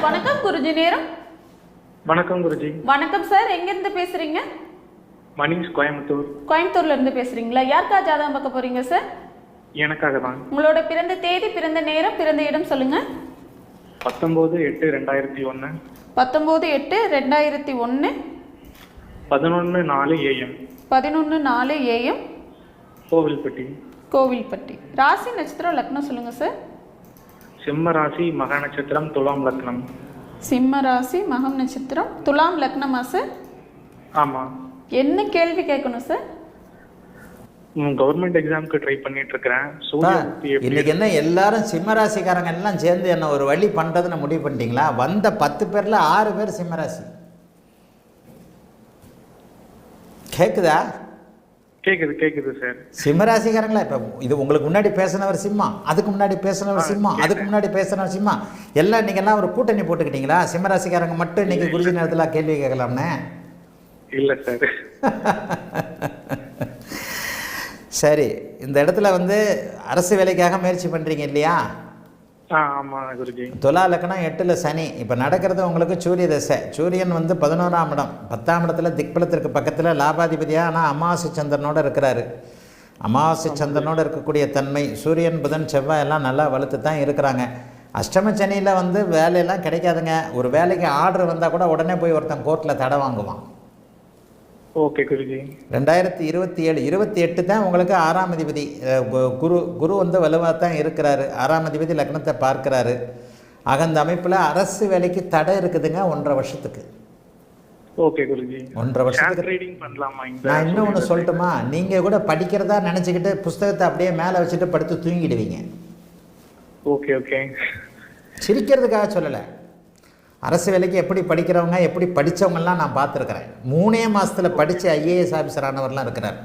வணக்கம் குருஜி நேரம். வணக்கம் குருஜி. வணக்கம் சார், எங்க இருந்து பேசுறீங்க? மணிஷ், கோயம்புத்தூர். கோயம்புத்தூர்ல இருந்து பேசுறீங்களா? யாருக்கா ஜாதகம் பார்க்க போறீங்க சார்? எனக்காக தான். உங்களோட பிறந்த தேதி, பிறந்த நேரம், பிறந்த இடம் சொல்லுங்க. 19/8/2001. 19/8/2001. 11:04 AM. 11:04 AM. கோவில்பட்டி. கோவில்பட்டி. ராசி நட்சத்திரம் லக்னம் சொல்லுங்க சார். சிம்ம ராசி, மக நட்சத்திரம், துலாம் லக்னம். சிம்ம ராசி, மகம் நட்சத்திரம், துலாம் லக்னமா சார்? ஆமா. என்ன கேள்வி கேட்கணும் சார்? கவர்மெண்ட் எக்ஸாமுக்கு ட்ரை பண்ணிட்டு இருக்கிறேன். இன்னைக்கு என்ன எல்லாரும் சிம்மராசிக்காரங்க எல்லாம் சேர்ந்து என்ன ஒரு வழி பண்றதுன்னு முடிவு பண்ணிட்டீங்களா? வந்த 10 பேர்ல 6 பேர் சிம்மராசி. கேக்குதா? கேக்குது சார். சிம்மராசிக்காரங்களா? இப்ப இது உங்களுக்கு முன்னாடி பேசினவர் சிம்மா, அதுக்கு முன்னாடி பேசினவர் சிம்மா, அதுக்கு முன்னாடி பேசினவர் சிம்மா, எல்லாம் நீங்க எல்லாம் ஒரு கூட்டணி போட்டுக்கிட்டீங்களா? சிம்மராசிக்காரங்க மட்டும் இன்னைக்கு குருஜி நேரத்துல கேள்வி கேட்கலாம்னு இல்ல சார். சரி, இந்த இடத்துல அரசு வேலைக்காக முயற்சி பண்றீங்க இல்லையா? ஆமா குருஜி. துலா லக்னம், 8ல் சனி. இப்போ நடக்கிறது உங்களுக்கு சூரிய தசை. சூரியன் 11ஆம் இடம், 10ஆம் இடத்துல திக்பலத்திற்கு பக்கத்தில் லாபாதிபதியாக, ஆனால் அமாவாசை சந்திரனோடு இருக்கிறாரு. அமாவாசை சந்திரனோடு இருக்கக்கூடிய தன்மை சூரியன், புதன், செவ்வாய் எல்லாம் நல்லா வலுத்து தான் இருக்கிறாங்க. அஷ்டம சனியில் வேலையெல்லாம் கிடைக்காதுங்க. ஒரு வேலைக்கு ஆர்டர் வந்தால் கூட உடனே போய் ஒருத்தன் கோர்ட்டில் தடை வாங்குவான். ஓகே குருஜி. 2027 28 தான் உங்களுக்கு 6ஆம் அதிபதி குரு வலுவாக தான் இருக்கிறாரு. 6ஆம் அதிபதி லக்னத்தை பார்க்கிறாரு. ஆக அந்த அமைப்பில் அரசு வேலைக்கு தடை இருக்குதுங்க 1.5 வருஷத்துக்கு. ஓகே குருஜி. 1.5 வருஷத்துக்கு ட்ரேடிங் பண்ணலாமா? நான் இன்னும் ஒன்று சொல்லட்டுமா? நீங்கள் கூட படிக்கிறதா நினச்சிக்கிட்டு புஸ்தகத்தை அப்படியே மேலே வச்சுட்டு படுத்து தூங்கிடுவீங்க. ஓகே. சிரிக்கிறதுக்காக சொல்லலை. அரசு வேலைக்கு எப்படி படிக்கிறவங்க, எப்படி படித்தவங்கலாம் நான் பார்த்துருக்குறேன். 3 மாதத்தில் படித்து IAS ஆஃபீஸர் ஆனவர்லாம் இருக்கிறார்.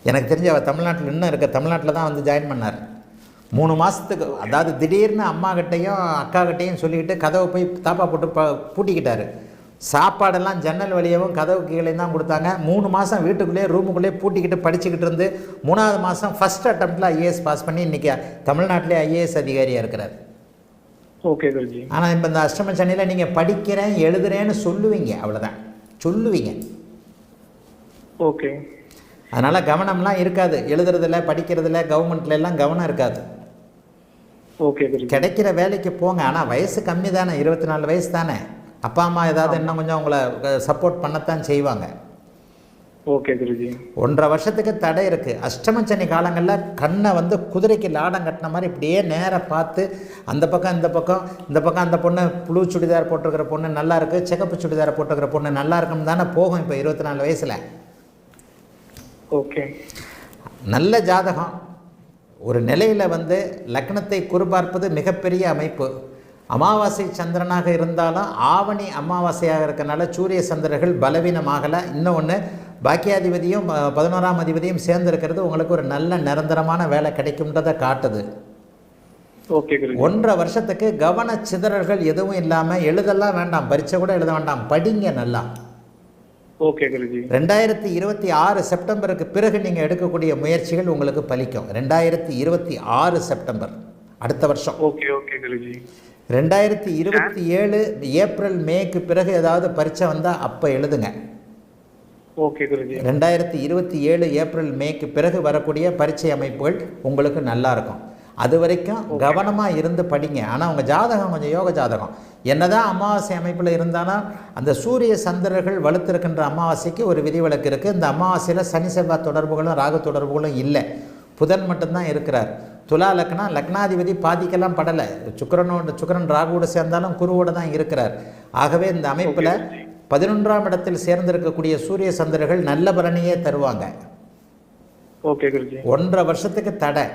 எனக்கு தெரிஞ்ச அவர் தமிழ்நாட்டில் இன்னும் இருக்க, தமிழ்நாட்டில் தான் ஜாயின் பண்ணார். 3 மாதத்துக்கு, அதாவது திடீர்னு அம்மாக்கிட்டையும் அக்காக்கிட்டையும் சொல்லிக்கிட்டு கதவை போய் தாப்பா போட்டு பூட்டிக்கிட்டார். சாப்பாடெல்லாம் ஜன்னல் வழியாகவும் கதவு கீழே தான் கொடுத்தாங்க. 3 மாதம் வீட்டுக்குள்ளேயே ரூமுக்குள்ளேயே பூட்டிக்கிட்டு படிச்சுக்கிட்டு இருந்து 3ஆவது மாதம் ஃபஸ்ட் அட்டம்ப்டில் IAS பாஸ் பண்ணி இன்றைக்கி தமிழ்நாட்டிலே IAS அதிகாரியாக இருக்கிறார். ஓகே குருஜி. ஆனால் இப்போ இந்த அஷ்டம சனியில் நீங்கள் படிக்கிறேன் எழுதுறேன்னு சொல்லுவீங்க, அவ்வளோதான் சொல்லுவீங்க. ஓகே. அதனால் கவனம்லாம் இருக்காது. எழுதுறதில்ல, படிக்கிறதில்ல, கவர்மெண்ட்ல எல்லாம் கவனம் இருக்காது. ஓகே குருஜி. கிடைக்கிற வேலைக்கு போங்க. ஆனால் வயசு கம்மி தானே, 24 வயசு தானே. அப்பா அம்மா ஏதாவது இன்னும் கொஞ்சம் உங்களை சப்போர்ட் பண்ணத்தான் செய்வாங்க. ஓகே குருஜி. 1.5 வருஷத்துக்கு தடை இருக்குது. அஷ்டம சனி காலங்களில் கண்ணை குதிரைக்கு லாடம் கட்டின மாதிரி இப்படியே நேராக பார்த்து அந்த பக்கம் இந்த பக்கம் அந்த பொண்ணு புழு சுடிதார் போட்டிருக்கிற பொண்ணு நல்லா இருக்குது, சிகப்பு சுடிதார் போட்டிருக்கிற பொண்ணு நல்லா இருக்குன்னு தானே போகும் இப்போ 24 வயசில். ஓகே. நல்ல ஜாதகம். ஒரு நிலையில் லக்னத்தை குறிபார்ப்பது மிகப்பெரிய அமைப்பு. அமாவாசை சந்திரனாக இருந்தாலும் ஆவணி அமாவாசையாக இருக்கனால சூரிய சந்திரர்கள் பலவீனமாகலை. இன்னொன்று, பாக்கியாதிபதியும் 11ஆம் அதிபதியும் சேர்ந்துருக்கிறது உங்களுக்கு ஒரு நல்ல நிரந்தரமான வேலை கிடைக்கும்ன்றதை காட்டுது. 1.5 வருஷத்துக்கு கவன சிதறல்கள் எதுவும் இல்லாமல் எழுதலாம் வேண்டாம், பரீட்சை கூட எழுத வேண்டாம், படிங்க நல்லா. ஓகே குருஜி. 2026 செப்டம்பருக்கு பிறகு நீங்கள் எடுக்கக்கூடிய முயற்சிகள் உங்களுக்கு பலிக்கும். 2026 செப்டம்பர் அடுத்த வருஷம். ஓகே குருஜி. 2027 ஏப்ரல் மேக்கு பிறகு ஏதாவது பரீட்சை வந்தால் அப்போ எழுதுங்க. ஓகே குருஜி. 2027 ஏப்ரல் மேக்கு பிறகு வரக்கூடிய பரீட்சை அமைப்புகள் உங்களுக்கு நல்லா இருக்கும். அது வரைக்கும் கவனமாக இருந்து படிங்க. ஆனால் உங்கள் ஜாதகம் கொஞ்சம் யோக ஜாதகம். என்னதான் அமாவாசை அமைப்பில் இருந்தாலும் அந்த சூரிய சந்திரர்கள் வலுத்திருக்கின்ற அமாவாசைக்கு ஒரு விதிவிலக்கு இருக்குது. இந்த அமாவாசையில் சனி செவ்வாய் தொடர்புகளும் ராகு தொடர்புகளும் இல்லை, புதன் மட்டும்தான் இருக்கிறார். துலா லக்னம், லக்னாதிபதி பாதிக்கெல்லாம் படலை. சுக்கிரன் ராகுவோடு சேர்ந்தாலும் குருவோடு தான் இருக்கிறார். ஆகவே இந்த அமைப்பில் 11ஆம் இடத்தில் சேர்ந்திருக்கக்கூடிய சூரிய சந்திரர்கள் நல்ல பலனையே தருவாங்க. ஓகே குருஜி. 1.5 வருஷத்துக்கு தடை.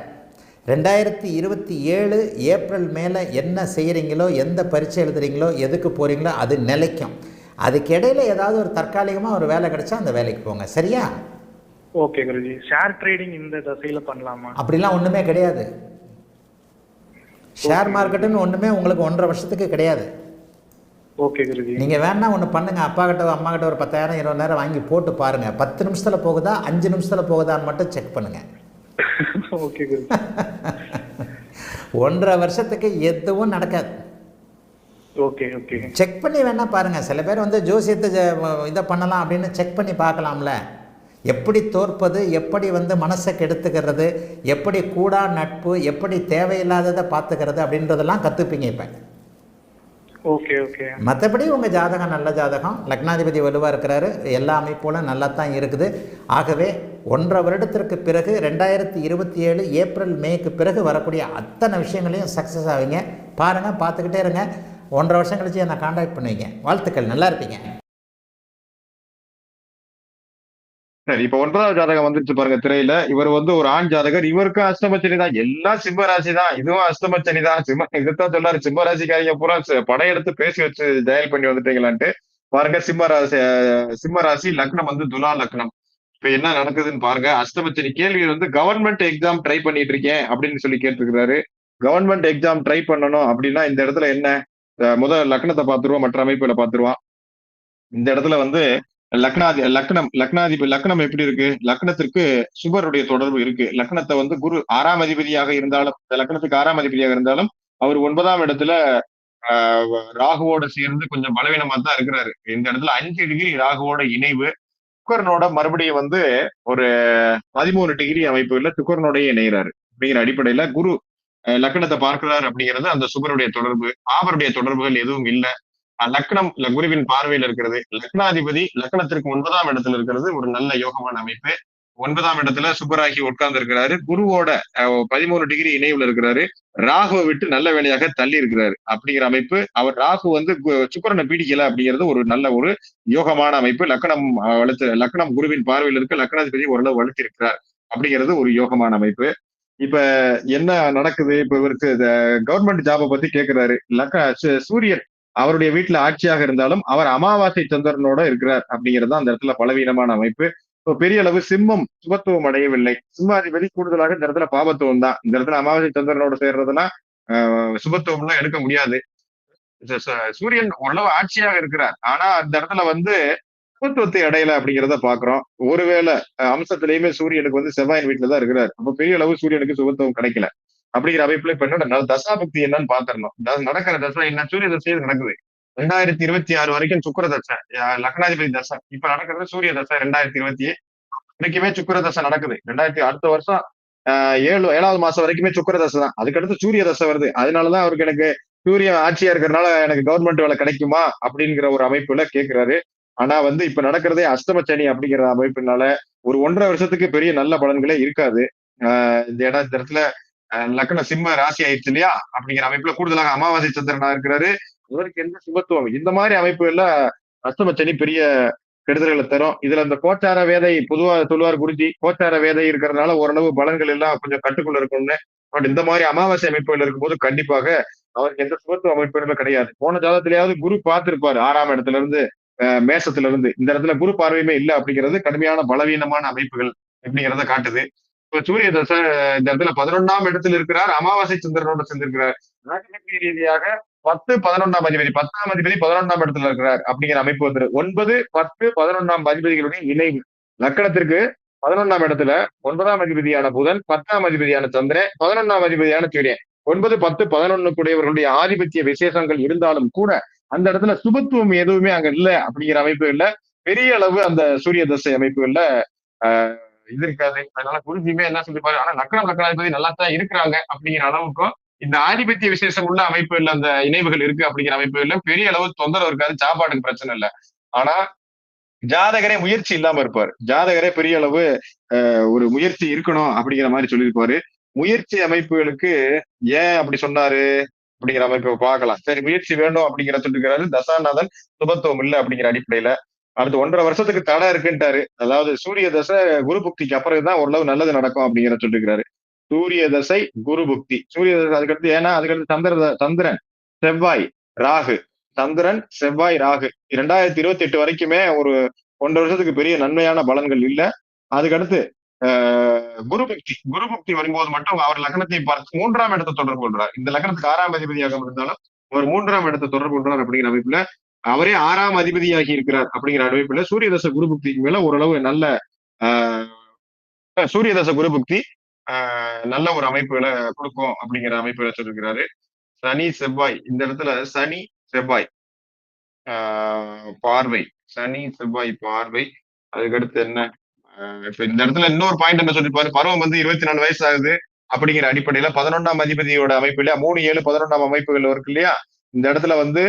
2027 ஏப்ரல் மேலே என்ன செய்கிறீங்களோ, எந்த பரீட்சை எழுதுறீங்களோ, எதுக்கு போகிறீங்களோ அது நிலைக்கும். அதுக்கிடையில் ஏதாவது ஒரு தற்காலிகமாக ஒரு வேலை கிடைச்சா அந்த வேலைக்கு போங்க. சரியா? ஓகே குருஜி. ஷேர் ட்ரேடிங் இந்த தசையில் பண்ணலாமா? அப்படிலாம் ஒன்றுமே கிடையாது. ஷேர் மார்க்கெட்டுன்னு ஒன்றுமே உங்களுக்கு 1.5 வருஷத்துக்கு கிடையாது. ஓகே குருஜி. நீங்கள் வேணா ஒன்று பண்ணுங்கள். அப்பா கிட்ட அம்மா கிட்ட ஒரு 10,000 20,000 வாங்கி போட்டு பாருங்கள். 10 நிமிஷத்தில் போகுதா 5 நிமிஷத்தில் போகுதான்னு மட்டும் செக் பண்ணுங்கள். ஓகே குருஜி. 1.5 வருஷத்துக்கு எதுவும் நடக்காது. Okay okay. செக் பண்ணி வேணா பாருங்கள். சில பேர் வந்து ஜோசியத்தை இதை பண்ணலாம் அப்படின்னு செக் பண்ணி பார்க்கலாம்ல. எப்படி தோற்பது, எப்படி வந்து மனசை கெடுத்துக்கிறது, எப்படி கூடா நட்பு, எப்படி தேவையில்லாததை பார்த்துக்கிறது அப்படின்றதெல்லாம் கற்றுப்பீங்க இப்போ. Okay okay. மற்றபடி உங்கள் ஜாதகம் நல்ல ஜாதகம், லக்னாதிபதி வலுவாக இருக்கிறாரு, எல்லா அமைப்போலும் நல்லா தான் இருக்குது. ஆகவே 1.5 வருடத்திற்கு பிறகு 2027 ஏப்ரல் மேக்கு பிறகு வரக்கூடிய அத்தனை விஷயங்களையும் சக்ஸஸ் ஆவீங்க. பாருங்கள், பார்த்துக்கிட்டே இருங்க. 1.5 வருஷம் கழிச்சு என்னை காண்டாக்ட் பண்ணுவீங்க. வாழ்த்துக்கள், நல்லா இருப்பீங்க. சரி, இப்ப 1வது ஜாதகம் வந்துருச்சு பாருங்க திரையில. இவர் வந்து ஒரு ஆண் ஜாதகர். இவருக்கும் அஷ்டமச்சனி தான். எல்லாம் சிம்ம ராசி தான். இதுவும் அஷ்டமச்சனி தான். இதைத்தான் சொல்லாரு, சிம்ம ராசிக்காரங்க பூரா படையெடுத்து பேசி வச்சு ஜெயல் பண்ணி வந்துட்டீங்களான்ட்டு. பாருங்க, சிம்ம ராசி லக்னம் வந்து துலா லக்னம். இப்ப என்ன நடக்குதுன்னு பாருங்க. அஷ்டமச்சனி கேள்வி வந்து கவர்மெண்ட் எக்ஸாம் ட்ரை பண்ணிட்டு இருக்கேன் அப்படின்னு சொல்லி கேட்டிருக்கிறாரு. கவர்மெண்ட் எக்ஸாம் ட்ரை பண்ணணும் அப்படின்னா இந்த இடத்துல என்ன, முதல் லக்னத்தை பார்த்துருவோம், மற்ற அமைப்புகளை பார்த்துருவோம். இந்த இடத்துல வந்து லக்னம் எப்படி இருக்கு? லக்னத்திற்கு சுபருடைய தொடர்பு இருக்கு. லக்னத்தை வந்து குரு 6ஆம் அதிபதியாக இருந்தாலும், லக்னத்துக்கு 6ஆம் அதிபதியாக இருந்தாலும் அவர் 9ஆம் இடத்துல ராகுவோட சேர்ந்து கொஞ்சம் பலவீனமா தான் இருக்கிறாரு. இந்த இடத்துல 5 டிகிரி ராகுவோட இணைவு. சுக்கரனோட மறுபடியும் வந்து ஒரு 13 டிகிரி அமைப்புல சுக்கரனோடய இணைகிறாரு. அப்படிங்கிற அடிப்படையில குரு லக்னத்தை பார்க்கிறார் அப்படிங்கிறது அந்த சுபருடைய தொடர்பு. அவருடைய தொடர்புகள் எதுவும் இல்லை. லக்னம் குருவின் பார்வையில் இருக்கிறது. லக்னாதிபதி லக்னத்திற்கு 9ஆம் இடத்துல இருக்கிறது ஒரு நல்ல யோகமான அமைப்பு. 9ஆம் இடத்துல சுப்பராகி உட்கார்ந்து இருக்கிறாரு. குருவோட 13 டிகிரி இணைவுல இருக்கிறாரு. ராகுவை விட்டு நல்ல வேலையாக தள்ளி இருக்கிறாரு அப்படிங்கிற அமைப்பு. அவர் ராகு வந்து சுக்கரனை பீடிக்கல அப்படிங்கிறது ஒரு நல்ல ஒரு யோகமான அமைப்பு. லக்னம் குருவின் பார்வையில் இருக்க லக்னாதிபதி ஓரளவு வலுத்தி இருக்கிறார் அப்படிங்கிறது ஒரு யோகமான அமைப்பு. இப்ப என்ன நடக்குது? இப்ப இவருக்கு கவர்மெண்ட் ஜாபை பத்தி கேட்கிறாரு. சூரியன் அவருடைய வீட்டுல ஆட்சியாக இருந்தாலும் அவர் அமாவாசை சந்திரனோட இருக்கிறார் அப்படிங்கிறது அந்த இடத்துல பலவீனமான அமைப்பு. இப்போ பெரிய அளவு சிம்மம் சுபத்துவம் அடையவில்லை. சிம்மாதிபதி கூடுதலாக இந்த இடத்துல பாபத்துவம் தான். இந்த இடத்துல அமாவாசை சந்திரனோட சேர்றதுன்னா சுபத்துவம்லாம் எடுக்க முடியாது. சூரியன் ஓரளவு ஆட்சியாக இருக்கிறார். ஆனா அந்த இடத்துல வந்து சுபத்துவத்தை அடையல அப்படிங்கிறத பாக்குறோம். ஒருவேளை அம்சத்திலயுமே சூரியனுக்கு வந்து செவ்வாயின் வீட்டுலதான் இருக்கிறார். அப்ப பெரிய அளவு சூரியனுக்கு சுபத்துவம் கிடைக்கல அப்படிங்கிற அமைப்புல இப்ப என்ன தசாபக்தி என்னன்னு பாத்திரணும். நடக்கிற தசை என்ன? சூரிய தசை நடக்குது 2026 வரைக்கும் சுக்கர தசை, லக்னாதிபதி தசை. இப்ப நடக்கிறது சூரிய தசை 2027 வரைக்குமே சுக்கர தசை நடக்குது. அடுத்த வருஷம் 7வது மாசம் வரைக்குமே சுக்கர தசை தான். அதுக்கடுத்து சூரிய தசை வருது. அதனாலதான் அவருக்கு எனக்கு சூரியன் ஆட்சியா இருக்கிறதுனால எனக்கு கவர்மெண்ட் வேலை கிடைக்குமா அப்படிங்கிற ஒரு அமைப்புல கேட்கிறாரு. ஆனா வந்து இப்ப நடக்கிறதே அஷ்டமச்சனி அப்படிங்கிற அமைப்புனால ஒரு 1.5 வருஷத்துக்கு பெரிய நல்ல பலன்களே இருக்காது. இந்த இடத்துல லக்ன சிம்ம ராசி ஆயிடுச்சு இல்லையா அப்படிங்கிற அமைப்புல கூடுதலாக அமாவாசை சந்திரனா இருக்கிறாரு. இவருக்கு எந்த சுபத்துவம்? இந்த மாதிரி அமைப்புகள்ல அஷ்டமச்சனி பெரிய கெடுதல்களை தரும். இதுல இந்த கோச்சார வேதை பொதுவா சொல்லுவார் குருஜி, கோச்சார வேதை இருக்கிறதுனால ஓரளவு பலன்கள் எல்லாம் கொஞ்சம் கட்டுக்குள்ள இருக்கும்னு. பட் இந்த மாதிரி அமாவாசை அமைப்புகள் இருக்கும்போது கண்டிப்பாக அவருக்கு எந்த சுபத்துவ அமைப்புகளுமே கிடையாது. போன ஜாதகத்திலேயாவது குரு பார்த்திருப்பாரு 6ஆம் இடத்துல இருந்து மேசத்துல இருந்து. இந்த இடத்துல குரு பார்வையுமே இல்லை அப்படிங்கிறது கடுமையான பலவீனமான அமைப்புகள் அப்படிங்கிறத காட்டுது. இப்ப சூரிய தசை இந்த இடத்துல 11ஆம் இடத்துல இருக்கிறார். அமாவாசை சந்திரனோட சேர்ந்திருக்கிறார். ரீதியாக 10, 11ஆம் அதிபதி 10ஆம் அதிபதி 11ஆம் இடத்துல இருக்கிறார் அப்படிங்கிற அமைப்பு வந்து 9, 10, 11ஆம் அதிபதிகளுடைய இணைவு. லக்கணத்திற்கு 11ஆம் இடத்துல 9ஆம் அதிபதியான புதன், 10ஆம் அதிபதியான சந்திரன், 11ஆம் அதிபதியான சூரியன். 9, 10, 11 கூடியவர்களுடைய ஆதிபத்திய விசேஷங்கள் இருந்தாலும் கூட அந்த இடத்துல சுபத்துவம் எதுவுமே அங்க இல்ல அப்படிங்கிற அமைப்புகள்ல பெரிய அளவு அந்த சூரிய தசை அமைப்புகள்ல இது இருக்காது. அதனால குருஜியுமே என்ன சொல்லிப்பாரு, ஆனா லக்னாதிபதி நல்லா தான் இருக்கிறாங்க அப்படிங்கிற அளவுக்கும் இந்த ஆதிபத்திய விசேஷம் உள்ள அமைப்புகள்ல அந்த இணைவுகள் இருக்கு அப்படிங்கிற அமைப்புகள்ல பெரிய அளவு தொந்தரவு இருக்காது. சாப்பாட்டுக்கு பிரச்சனை இல்லை. ஆனா ஜாதகரே முயற்சி இல்லாம இருப்பாரு. ஜாதகரே பெரிய அளவு ஒரு முயற்சி இருக்கணும் அப்படிங்கிற மாதிரி சொல்லியிருப்பாரு. முயற்சி அமைப்புகளுக்கு ஏன் அப்படி சொன்னாரு அப்படிங்கிற அமைப்பை பார்க்கலாம். சரி, முயற்சி வேண்டும் அப்படிங்கிற சொல்லிருக்கிறாரு. தசாநாதன் சுபத்துவம் இல்லை அப்படிங்கிற அடிப்படையில அடுத்து 1.5 வருஷத்துக்கு தடை இருக்குன்ட்டாரு. அதாவது சூரிய தசை குரு புக்திக்கு அப்புறம் தான் ஓரளவு நல்லது நடக்கும் அப்படிங்கிற சொல்லிருக்கிறாரு. சூரிய தசை குரு புக்தி, சூரிய தசை அதுக்கடுத்து, ஏன்னா அதுக்கடுத்து சந்திரன் செவ்வாய் ராகு, சந்திரன் செவ்வாய் ராகு 2028 வரைக்குமே ஒரு 1.5 வருஷத்துக்கு பெரிய நன்மையான பலன்கள் இல்லை. அதுக்கடுத்து குரு புக்தி வரும்போது மட்டும் அவர் லக்னத்தை பார்த்து 3ஆம் இடத்தை தொடர்பு கொள்றார். இந்த லக்னத்துக்கு 6ஆம் அதிபதியாக இருந்தாலும் அவர் 3ஆம் இடத்தை தொடர்பு கொள்றார் அப்படிங்கிற அமைப்புல அவரே 6ஆம் அதிபதியாகி இருக்கிறார் அப்படிங்கிற அமைப்புல சூரிய தசை குரு புக்திக்கு மேல ஓரளவு நல்ல சூரிய தசை குரு புக்தி நல்ல ஒரு அமைப்புகளை கொடுக்கும் அப்படிங்கிற அமைப்புகளை சொல்லிருக்கிறாரு. சனி செவ்வாய், இந்த இடத்துல சனி செவ்வாய் பார்வை, சனி செவ்வாய் பார்வை. அதுக்கடுத்து என்ன, இப்ப இந்த இடத்துல இன்னொரு பாயிண்ட் என்ன சொல்லிருப்பாரு, பருவம் வந்து 24 வயசு ஆகுது அப்படிங்கிற அடிப்படையில 11ஆம் அதிபதியோட அமைப்பு இல்லையா, 3, 7, 11ஆம் அமைப்புகள் இருக்கு இல்லையா, இந்த இடத்துல வந்து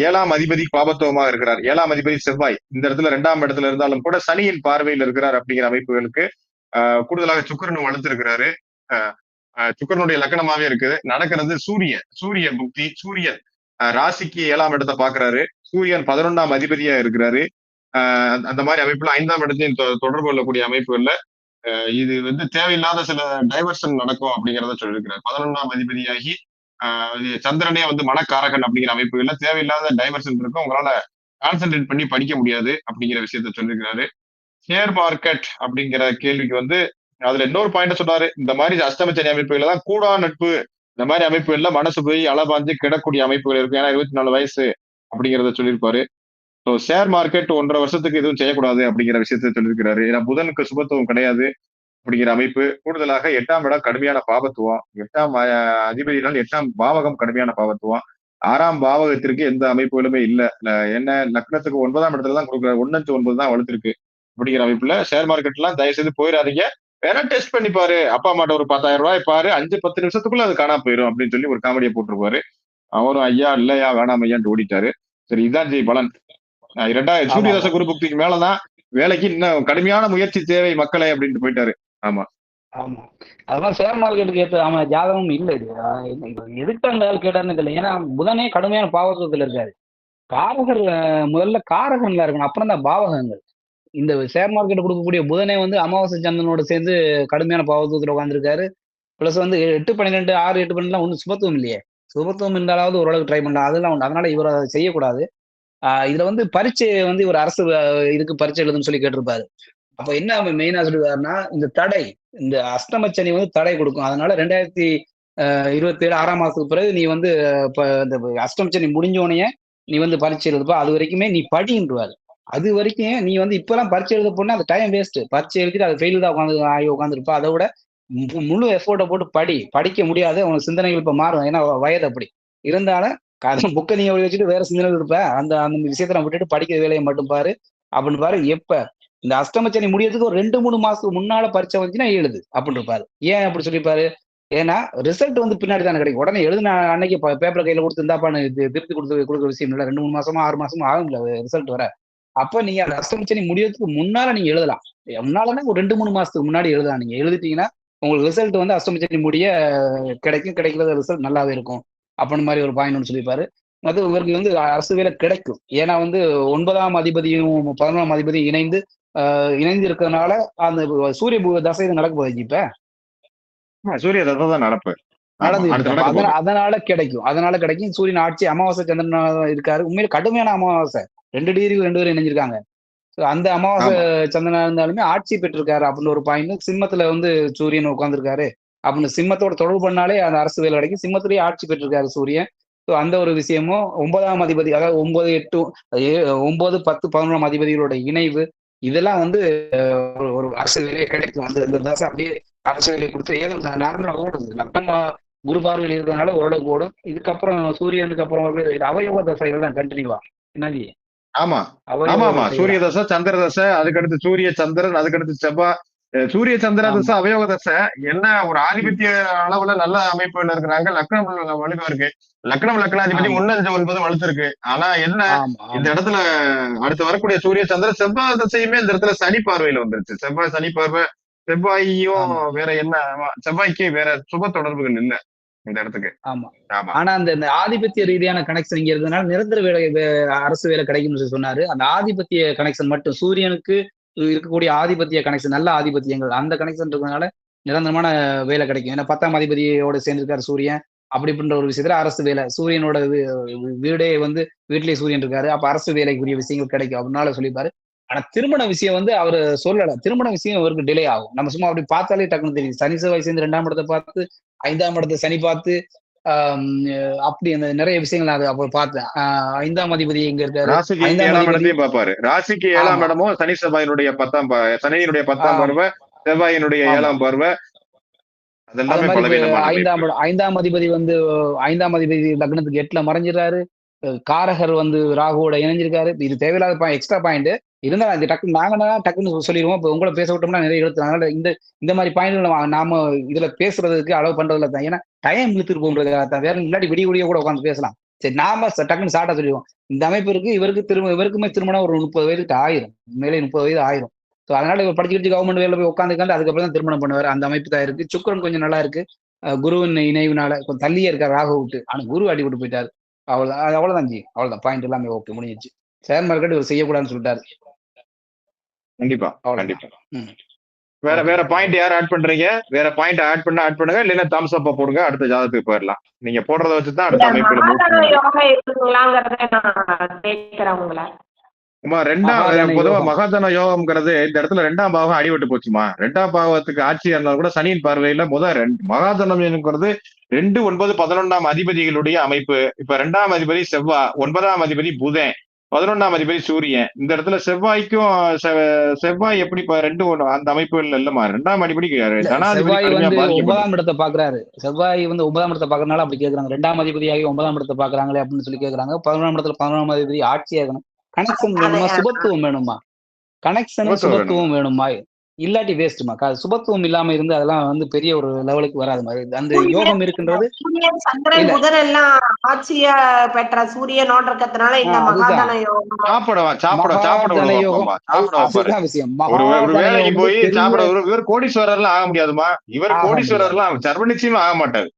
7ஆம் அதிபதி பாபத்துவமாக இருக்கிறார். 7ஆம் அதிபதி செவ்வாய் இந்த இடத்துல 2ஆம் இடத்துல இருந்தாலும் கூட சனியின் பார்வையில் இருக்கிறார் அப்படிங்கிற அமைப்புகளுக்கு கூடுதலாக சுக்கிரன் வளர்த்திருக்கிறாரு. சுக்கிரனுடைய லக்கணமாவே இருக்குது. நடக்கிறது சூரிய புக்தி. சூரியன் ராசிக்கு 7ஆம் இடத்தை பாக்குறாரு. சூரியன் 11ஆம் அதிபதியா இருக்கிறாரு. அந்த மாதிரி அமைப்புல 5ஆம் இடத்தையும் தொடர்பு கொள்ளக்கூடிய அமைப்புகள்ல இது வந்து தேவையில்லாத சில டைவர்ஷன் நடக்கும் அப்படிங்கிறத சொல்லியிருக்கிறார். 11ஆம் அதிபதியாகி சந்திரனே வந்து மனக்காரகன் அப்படிங்கிற அமைப்புகள்ல தேவையில்லாத டைவர்ஷன் இருக்கும், உங்களால கான்சென்ட்ரேட் பண்ணி படிக்க முடியாது அப்படிங்கிற விஷயத்த சொல்லியிருக்கிறாரு. ஷேர் மார்க்கெட் அப்படிங்கிற கேள்விக்கு வந்து அதுல இன்னொரு பாயிண்ட் சொன்னாரு, இந்த மாதிரி அஷ்டமச்சனி அமைப்புகள்ல தான் கூடா நட்பு, இந்த மாதிரி அமைப்புகள்ல மனசு போய் அளபாஞ்சு கிடக்கூடிய அமைப்புகள் இருக்கு. ஏன்னா 24 வயசு அப்படிங்கிறத சொல்லியிருப்பாரு. ஸோ ஷேர் மார்க்கெட் 1.5 வருஷத்துக்கு எதுவும் செய்யக்கூடாது அப்படிங்கிற விஷயத்த சொல்லியிருக்கிறாரு. ஏன்னா புதனுக்கு சுபத்துவம் கிடையாது அப்படிங்கிற அமைப்பு. கூடுதலாக 8ஆம் இடம் கடுமையான பாவத்துவம். 8ஆம் அதிபதியினால் 8ஆம் பாவகம் கடுமையான பாவத்துவம். 6ஆம் பாவகத்திற்கு எந்த அமைப்புகளுமே இல்ல. என்ன லக்னத்துக்கு 9ஆம் இடத்துல தான் கொடுக்குறாரு. 1-9 தான் வளர்த்திருக்கு அப்படிங்கிற அமைப்புல ஷேர் மார்க்கெட் எல்லாம் தயவு செய்து போயிடாதீங்க. வேணா டெஸ்ட் பண்ணி பாரு, அப்பா அம்மாட்ட ஒரு 10,000 ரூபாய் பாரு, 5-10 நிமிஷத்துக்குள்ள அது காணாம போயிடும் அப்படின்னு சொல்லி ஒரு காமெடியை போட்டிருப்பாரு. அவரும் ஐயா இல்லையா வேணாம் ஐயான்ட்டு ஓடிட்டாரு. சரி, இதான் ஜெய் பலன். ஆமா சூரியதச குரு புக்திக்கு மேலதான் வேலைக்கு இன்னும் கடுமையான முயற்சி தேவை மக்களே அப்படின்ட்டு போயிட்டாரு. ஆமா ஆமா அதெல்லாம் ஷேர் மார்க்கெட்டுக்கு ஏற்ற அவன் ஜாதகம் இல்ல இது. எதுக்கு அந்த ஆள் கேட்டாருன்னு தெரியல. ஏன்னா புதனே கடுமையான பாவகத்துல இருக்காரு. காரகர் முதல்ல காரகன்ல இருக்கணும், அப்புறம் தான் பாவகங்கள். இந்த ஷேர் மார்க்கெட் கொடுக்கக்கூடிய புதனே வந்து அமாவாசை சந்திரனோட சேர்ந்து கடுமையான பாவகத்துல உட்காந்துருக்காரு. பிளஸ் வந்து 8-12 6-8-12 ஒன்றும் சுபத்துவம் இல்லையே. சுபத்துவம் இருந்தாலாவது ஓரளவுக்கு ட்ரை பண்ணலாம், அதெல்லாம் உண்டு. அதனால இவர் அதை செய்யக்கூடாது. இதுல வந்து பரீட்சை வந்து இவர் அரசு இதுக்கு பரீட்சை எழுதுன்னு சொல்லி கேட்டிருப்பாரு. அப்ப என்ன மெயினா சொல்லுவாருன்னா, இந்த தடை, இந்த அஷ்டமச்சனி வந்து தடை கொடுக்கும். அதனால 2027 6ஆம் மாசத்துக்கு பிறகு நீ வந்து இந்த அஷ்டமச்சனி முடிஞ்சோடனே நீ வந்து பரீட்சை எழுதுப்பா, அது வரைக்குமே நீ படின்றுவாரு. அது வரைக்கும் நீ வந்து இப்பெல்லாம் பரீட்சை எழுத போனா அது டைம் வேஸ்ட். பரீட்சை எழுதிட்டு அது ஃபெயில் தான் உட்காந்துருப்பா. அதை விட முழு எஃபோர்ட்டை போட்டு படிக்க முடியாது. உனக்கு சிந்தனைகள் இப்ப மாறும், ஏன்னா வயது அப்படி இருந்தாலும் புக்கை நீங்க வச்சுட்டு வேற சிந்தனைகள் இருப்ப. அந்த அந்த விஷயத்த விட்டுட்டு படிக்கிற வேலையை மட்டும் பாரு அப்படின்னு பாரு. எப்ப இந்த அஷ்டமச்சனி முடியறதுக்கு ஒரு 2-3 மாசத்துக்கு முன்னால பரீட்சை வந்துச்சுன்னா எழுது அப்படின்னு இருப்பாரு. ஏன் அப்படி சொல்லிப்பாரு? ஏன்னா ரிசல்ட் வந்து பின்னாடி தானே கிடைக்கும். உடனே எழுதுன அன்னைக்கு பேப்பர் கையில கொடுத்து இருந்தாப்பான்னு திருப்பி கொடுக்குற விஷயம் இல்லை. 2-3 மாசமா 6 மாசமா ஆகும்ல ரிசல்ட் வர. அப்ப நீங்க அந்த அஷ்டமச்சனி முடியறதுக்கு முன்னால நீங்க எழுதலாம். முன்னாலன்னா ஒரு 2-3 மாசத்துக்கு முன்னாடி எழுதலாம். நீங்க எழுதிட்டீங்கன்னா உங்களுக்கு ரிசல்ட் வந்து அஷ்டமச்சனி முடிய கிடைக்கிறது ரிசல்ட் நல்லாவே இருக்கும் அப்படின்னு மாதிரி ஒரு பாயிண்ட் ஒன்று சொல்லியிருப்பாரு. அது இவருக்கு வந்து அரசு வேலை கிடைக்கும். ஏன்னா வந்து 9ஆம் அதிபதியும் 11ஆம் அதிபதியும் இணைந்து இருக்கிறதுனால அந்த சூரிய தசை நடக்க போகுது இப்ப சூரிய தசை தான் நடப்பு. அதனால கிடைக்கும். சூரியன் ஆட்சி அமாவாசை சந்திரன் இருக்காரு. உண்மையில கடுமையான அமாவாசை, 2 டிகிரி 2 பேரும் இணைஞ்சிருக்காங்க. அந்த அமாவாசை சந்திரனா இருந்தாலுமே ஆட்சி பெற்றிருக்காரு அப்படின்னு ஒரு பாயிண்ட். சிம்மத்துல வந்து சூரியன் உட்கார்ந்துருக்காரு அப்படின்னு சிம்மத்தோட தொடர்பு பண்ணாலே அந்த அரசு வேலை கிடைக்கும். சிம்மத்திலேயே ஆட்சி பெற்றிருக்காரு சூரியன். ஸோ அந்த ஒரு விஷயமும் 9ஆம் அதிபதி, அதாவது 9, 8, 9, 10, 11ஆம் அதிபதிகளோட இணைவு, இதெல்லாம் வந்து ஒரு அரசு வேலையை கிடைக்கும். அந்த தசை அப்படியே அரசு வேலையை கொடுத்து ஏதோ நார்மலா ஓடுது. லக்னமா குரு பார்வையில் இருக்கிறதுனால ஓரளவுக்கு ஓடும். இதுக்கப்புறம் சூரியனுக்கு அப்புறம் அவயோக தசைகள் தான் கண்டினியூவா. என்னது? ஆமா சூரிய தசை, சந்திர தசை, அதுக்கடுத்து சூரிய சந்திரன், அதுக்கடுத்து செவ்வாய். சூரிய சந்திர தசை அவயோக தசை என்ன ஒரு ஆதிபத்திய அளவுல நல்ல அமைப்புகள் இருக்கிறாங்க. லக்னம் வலுவா இருக்கு. லக்னாதிபதி 1-5-9 வலுத்து இருக்கு. ஆனா என்ன, இந்த இடத்துல அடுத்து வரக்கூடிய சூரிய சந்திர செவ்வாய் தசையுமே இந்த இடத்துல சனி பார்வையில வந்துருச்சு. செவ்வாய் சனி பார்வை. செவ்வாயும் வேற என்ன, செவ்வாய்க்கு வேற சுப தொடர்புகள் இல்ல இந்த இடத்துக்கு. ஆமா ஆனா அந்த ஆதிபத்திய ரீதியான கனெக்ஷன் இங்க இருந்ததுனால நிரந்தர வேலை அரசு வேலை கிடைக்கும்னு சொன்னாரு. அந்த ஆதிபத்திய கனெக்ஷன் மட்டும், சூரியனுக்கு இருக்கக்கூடிய ஆதிபத்திய கனெக்ஷன், நல்ல ஆதிபத்தியங்கள், அந்த கனெக்ஷன் இருக்கிறதுனால நிரந்தரமான வேலை கிடைக்கும். ஏன்னா 10ஆம் அதிபதியோட சேர்ந்திருக்காரு சூரியன். அப்படின்ற ஒரு விஷயத்துல அரசு வேலை, சூரியனோட வீடே வந்து வீட்டிலேயே சூரியன் இருக்காரு. அப்ப அரசு வேலைக்குரிய விஷயங்கள் கிடைக்கும் அப்படின்னால சொல்லிப்பாரு. ஆனா திருமண விஷயம் வந்து அவரு சொல்லல. திருமண விஷயம் அவருக்கு டிலே ஆகும். நம்ம சும்மா அப்படி பார்த்தாலே டக்குன்னு தெரியும். சனி செவ்வாய் சேர்ந்து 2ஆம் இடத்தை பார்த்து 5ஆம் இடத்தை சனி பார்த்து அப்படி அந்த நிறைய விஷயங்கள் நான் அப்ப பார்த்தேன். 5ஆம் அதிபதி எங்க இருக்காரு, ராசிக்கு 7ஆம் இடத்தையும் பார்ப்பாரு. ராசிக்கு 7ஆம் இடமும் சனி செவ்வாயினுடைய 10ஆம் சனியினுடைய 10ஆம் பார்வை, செவ்வாயினுடைய 7ஆம் பார்வை. ஐந்தாம் அதிபதி வந்து 5ஆம் அதிபதி லக்னத்துக்கு 8ல மறைஞ்சிடறாரு. காரகர் வந்து ராகுவோட இணைஞ்சிருக்காரு. இது தேவையில்லாத எக்ஸ்ட்ரா பாயிண்ட். இருந்தாலும் அது டக்குன்னு சொல்லிடுவோம். இப்போ உங்களை பேச விட்டோம்னா நிறைய எழுத்து. அதனால இந்த மாதிரி பாயிண்ட் நாம இதுல பேசுறதுக்கு அளவு பண்றதுல தான். ஏன்னா டைம் இழுத்துட்டு போகுறதுக்காக வேற இல்லாட்டி விடிய கூட உட்காந்து பேசலாம். சரி, நாம டக்குன்னு ஷார்ட்டா சொல்லிடுவோம். இந்த அமைப்பு இருக்கு, இவருக்குமே திருமணம் ஒரு 30 வயதுக்கு ஆயிரும், மேலே 30 வயது ஆயிரும். ஸோ அதனால இவர் படிச்சுக்கிட்டு கவர்மெண்ட் வேலை போய் உட்காந்துக்காந்து அதுக்கப்புறம் தான் திருமணம் பண்ணுவார். அந்த அமைப்பு தான் இருக்கு. சுக்கிரன் கொஞ்சம் நல்லா இருக்கு. குருவின் இணைவுனால கொஞ்சம் தள்ளியே இருக்கார் ராகு விட்டு. ஆனா குரு அடி விட்டு போயிட்டாரு. அவ்வளவுதான் ஜி, அவ்வளவுதான் பாயிண்ட் எல்லாமே ஓகே, முடிஞ்சிச்சு. ஷேர் மார்க்கெட் இவர் செய்யக்கூடாதுன்னு சொல்லிட்டாரு. கண்டிப்பா அவ்வளவுதான். கண்டிப்பா. ம். வேற பாயிண்ட் யார் ஆட் பண்றீங்க? வேற பாயிண்ட் ஆட் பண்ணுங்க, இல்லைன்னா தம்ஸ் அப்பா போடுங்க, அடுத்த ஜாதகத்துக்கு போயிடலாம். நீங்க போடுறத வச்சுதான் அடுத்த அமைப்புல மகாதன யோகம் இருக்குங்களாங்கிறத நான் கேட்கிறேன் உங்களை. பொதுவா மகாதன யோகம்ங்கிறது இந்த இடத்துல 2ஆம் பாவம் அடிபட்டு போச்சுமா. 2ஆம் பாவத்துக்கு ஆட்சியா இருந்தாலும் கூட சனியின் பார்வையில மகாதனம் என்கிறது 2, 9, 11ஆம் அதிபதிகளுடைய அமைப்பு. இப்ப 2ஆம் அதிபதி செவ்வாய், 9ஆம் அதிபதி புதன், 11ஆம் அதிபதி சூரியன். இந்த இடத்துல செவ்வாய் எப்படி 2, 1 அந்த அமைப்புகள் இல்லமா. 2ஆம் அதிபதி செவ்வாய் வந்து 9ஆம் இடத்தை பாக்குறாரு. செவ்வாய் வந்து 9ஆம் இடத்தை பாக்குறதுனால அப்படி கேக்குறாங்க. 2ஆம் அதிபதியாகி 9ஆம் இடத்தை பாக்குறாங்களே அப்படின்னு சொல்லி கேக்குறாங்க. 11ஆம் இடத்துல 11ஆம் அதிபதி ஆட்சியா இருக்கணும். கனெக்ஷன் வேணுமா, சுபத்துவம் வேணுமா? கனெக்ஷனும் சுபத்துவம் வேணுமா? இல்லாட்டி வேஸ்ட்மா. சுபத்துவம் இல்லாம இருந்து அதெல்லாம் வந்து பெரிய ஒரு லெவலுக்கு வராது மாதிரி. அந்த யோகம் இருக்குன்றது சூரியன் சந்திரன் புதன் எல்லாம் ஆட்சிய பெற்ற சூரியனோட இருக்கிறதுனால இந்த மகாதன யோகம். வேலைக்கு போய் சாப்பிட இவர் கோடீஸ்வரர்லாம் ஆக முடியாதுமா. இவர் கோடீஸ்வரர்லாம் சர்வ நிச்சயமா ஆக மாட்டாரு.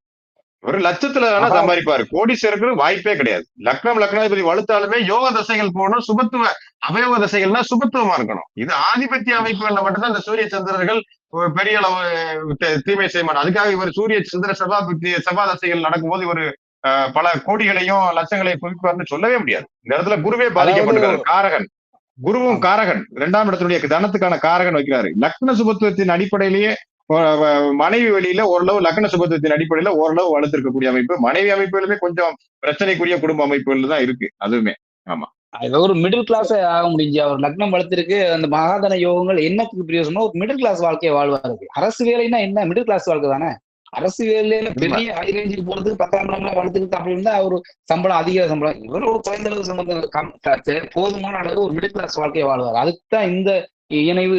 ஒரு லட்சத்துல வேணா சம்பாதிப்பாரு. கோடீஸ்வரருக்கு வாய்ப்பே கிடையாது. லக்னாதிபதி வலுத்தாலுமே யோக தசைகள் போகணும். சுபத்துவ அவயோக தசைகள்னா சுபத்துவமா இருக்கணும். இது ஆதிபத்திய அமைப்புகள்ல மட்டும்தான் இந்த சூரிய சந்திரர்கள் பெரிய அளவு தீமை செய்ய மாட்டாங்க. அதுக்காக இவர் சூரிய சந்திர செவ்வா தசைகள் நடக்கும்போது இவர் பல கோடிகளையும் லட்சங்களையும் குவிப்பார்னு சொல்லவே முடியாது. இந்த இடத்துல குருவே பாதிக்கப்பட்டிருக்காரு. காரகன், குருவும் காரகன், 2ஆம் இடத்துடைய தனத்துக்கான காரகன் வைக்கிறாரு. லக்ன சுபத்துவத்தின் அடிப்படையிலேயே மனைவி வழியில ஓரளவு லக்ன சுபத்துவத்தின் அடிப்படையில ஓரளவு வளர்த்திருக்கக்கூடிய அமைப்பு. மனைவி அமைப்புகளுமே கொஞ்சம் பிரச்சனைக்குரிய குடும்ப அமைப்புகள் தான் இருக்கு அதுவுமே. ஆமா, ஒரு மிடில் கிளாஸ் ஆக முடிஞ்சு. அவர் லக்னம் வளர்த்திருக்கு. அந்த மகாதன யோகங்கள் என்னத்துக்கு பிரயோசனமோ ஒரு மிடில் கிளாஸ் வாழ்க்கையை வாழ்வாரு. அரசு வேலைன்னா என்ன, மிடில் கிளாஸ் வாழ்க்கை தானே. அரசு வேலையில பெரிய ஹை ரேஞ்சுக்கு போறதுக்கு 10ஆம் இடம்லாம் வளர்த்துக்கிட்டு அப்படி இருந்தா ஒரு சம்பளம், அதிக சம்பளம். இவர் ஒரு குறைந்த அளவு சம்பளம், போதுமான அளவு ஒரு மிடில் கிளாஸ் வாழ்க்கையை வாழ்வார். அதுக்கு தான் இந்த இணைவு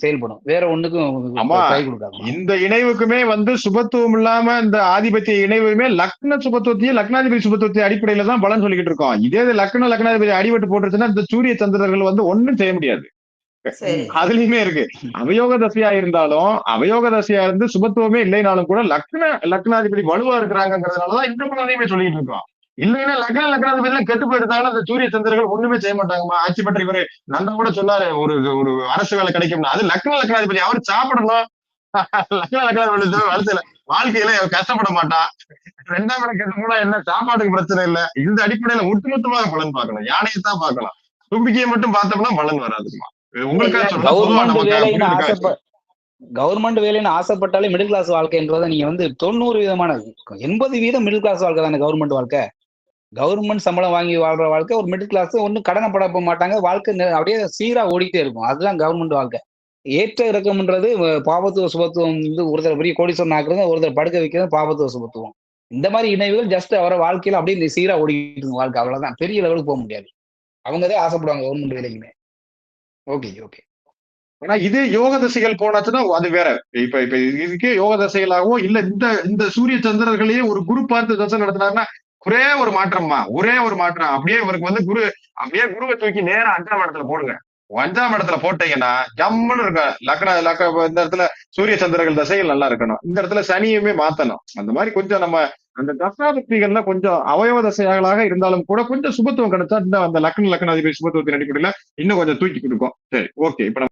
செயல்படும். வேற ஒண்ணுக்கும் கை கொடுக்காது. இந்த இணைவுக்குமே வந்து சுபத்துவம் இல்லாம இந்த ஆதிபத்திய இணைவுமே லக்ன சுபத்துவத்தையும் லக்னாதிபதி சுபத்துவத்தின் அடிப்படையில தான் பலன் சொல்லிக்கிட்டு இருக்கோம். இதே லக்னாதிபதி அடிபட்டு போட்டுருச்சுன்னா இந்த சூரிய சந்திரர்கள் வந்து ஒண்ணும் செய்ய முடியாது. அதுலயுமே இருக்கு. அவயோக தசையா இருந்தாலும், அவயோக தசையா இருந்து சுபத்துவமே இல்லைனாலும் கூட லக்னாதிபதி வலுவா இருக்கிறாங்கிறதுனாலதான் இந்த பலனையுமே சொல்லிட்டு இருக்கோம். இல்லைன்னா லக்னாதிபதி கெட்டு போயிருந்தாலும் அந்த சூரிய சந்திரர்கள் ஒண்ணுமே செய்ய மாட்டாங்கம்மா. ஆட்சி பெற்ற இவரு நந்தா கூட சொன்னாரு ஒரு அரசு வேலை கிடைக்கும்னா, அது லக்னாதிபதி அவர் சாப்பிடணும். லக்னாதிபதி வாழ்க்கையில கஷ்டப்பட மாட்டான். 2ஆம் இடம் கெட்டு போனா என்ன, சாப்பாட்டுக்கு பிரச்சனை இல்லை. இந்த அடிப்படையில ஒட்டுமொத்தமாக பலன் பார்க்கணும். யானையைத்தான் பார்க்கலாம். தும்பிக்கையை மட்டும் பார்த்தோம்னா பலன் வராதுமா. கவர்மெண்ட் வேலைன்னு ஆசைப்பட்டாலே மிடில் கிளாஸ் வாழ்க்கைன்றத நீங்க வந்து 90% 80% மிடில் கிளாஸ் வாழ்க்கை தானே கவர்மெண்ட் வாழ்க்கை. கவர்மெண்ட் சம்பளம் வாங்கி வாழ்ற வாழ்க்கை ஒரு மிடில் கிளாஸ். ஒன்னும் கடனைப்பட போக மாட்டாங்க. வாழ்க்கை அப்படியே சீரா ஓடிட்டே இருக்கும். அதுதான் கவர்மெண்ட் வாழ்க்கை. ஏற்ற இறக்கம்ன்றது பாபத்துவ சுபத்துவம் வந்து ஒருத்தர் பெரிய கோடீஸ்வரன் ஆக்குறது, ஒருத்தர் படுக்க வைக்கிறது பாபத்துவ சுபத்துவம். இந்த மாதிரி இணைவுகள் ஜஸ்ட் அவர வாழ்க்கையில அப்படியே சீரா ஓடிட்டு இருக்கும் வாழ்க்கை. அவ்வளவுதான், பெரிய லெவலுக்கு போக முடியாது. அவங்கதான் ஆசைப்படுவாங்க கவர்மெண்ட் வேலைக்குமே. Okay okay. ஆனா இது யோக தசைகள் போனாச்சுன்னா அது வேற. இப்ப இதுக்கே யோக தசைகளாகவும் இல்ல இந்த சூரிய சந்திரர்களையே ஒரு குரு பார்த்து தசை நடத்தினாருன்னா ஒரே ஒரு மாற்றம். அப்படியே இவருக்கு வந்து குருவை தூக்கி நேரம் 5ஆம் இடத்துல போடுங்க. 5ஆம் இடத்துல போட்டீங்கன்னா ஜம்முன்னு இருக்க. இந்த இடத்துல சூரிய சந்திரர்கள் தசைகள் நல்லா இருக்கணும். இந்த இடத்துல சனியுமே மாத்தணும். அந்த மாதிரி கொஞ்சம் நம்ம அந்த தசாபக்திகள்ல கொஞ்சம் அவயவ தசைகளாக இருந்தாலும் கூட கொஞ்சம் சுபத்துவம் கிடைச்சா அந்த லக்னாதிபதி சுபத்துவத்தின் அடிப்படையில இன்னும் கொஞ்சம் தூக்கி கொடுக்கும். சரி, ஓகே. இப்ப